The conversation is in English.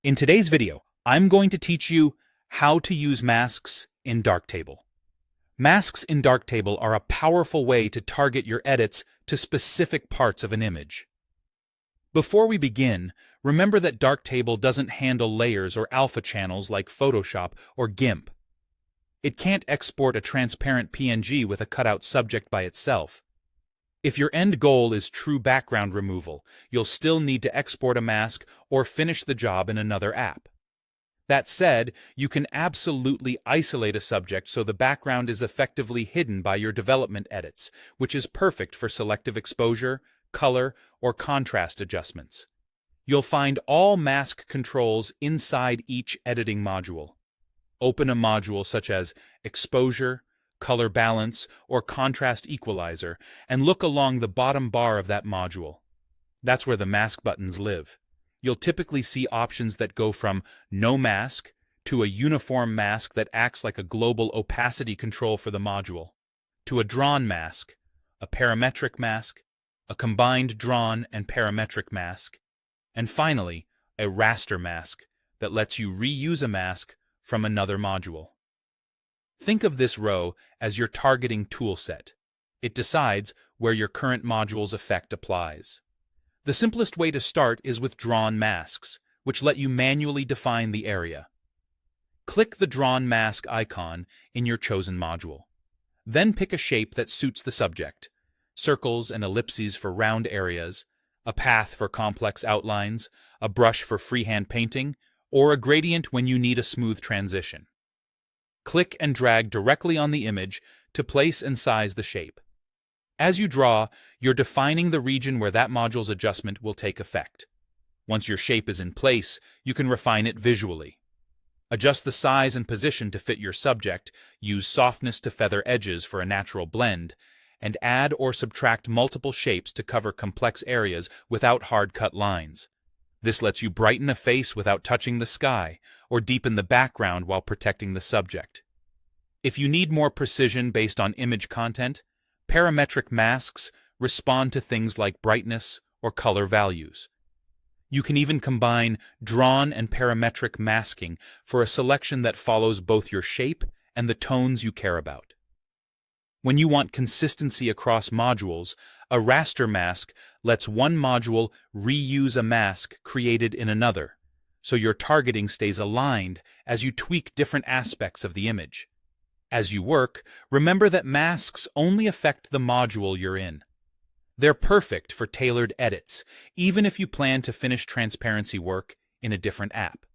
In today's video, I'm going to teach you how to use masks in Darktable. Masks in Darktable are a powerful way to target your edits to specific parts of an image. Before we begin, remember that Darktable doesn't handle layers or alpha channels like Photoshop or GIMP. It can't export a transparent PNG with a cutout subject by itself. If your end goal is true background removal, you'll still need to export a mask or finish the job in another app. That said, you can absolutely isolate a subject so the background is effectively hidden by your development edits, which is perfect for selective exposure, color, or contrast adjustments. You'll find all mask controls inside each editing module. Open a module such as Exposure, Color Balance, or Contrast Equalizer, and look along the bottom bar of that module. That's where the mask buttons live. You'll typically see options that go from no mask to a uniform mask that acts like a global opacity control for the module, to a drawn mask, a parametric mask, a combined drawn and parametric mask, and finally, a raster mask that lets you reuse a mask from another module. Think of this row as your targeting toolset. It decides where your current module's effect applies. The simplest way to start is with drawn masks, which let you manually define the area. Click the drawn mask icon in your chosen module. Then pick a shape that suits the subject: circles and ellipses for round areas, a path for complex outlines, a brush for freehand painting, or a gradient when you need a smooth transition. Click and drag directly on the image to place and size the shape. As you draw, you're defining the region where that module's adjustment will take effect. Once your shape is in place, you can refine it visually. Adjust the size and position to fit your subject, use softness to feather edges for a natural blend, and add or subtract multiple shapes to cover complex areas without hard-cut lines. This lets you brighten a face without touching the sky, or deepen the background while protecting the subject. If you need more precision based on image content, parametric masks respond to things like brightness or color values. You can even combine drawn and parametric masking for a selection that follows both your shape and the tones you care about. When you want consistency across modules, a raster mask lets one module reuse a mask created in another, so your targeting stays aligned as you tweak different aspects of the image. As you work, remember that masks only affect the module you're in. They're perfect for tailored edits, even if you plan to finish transparency work in a different app.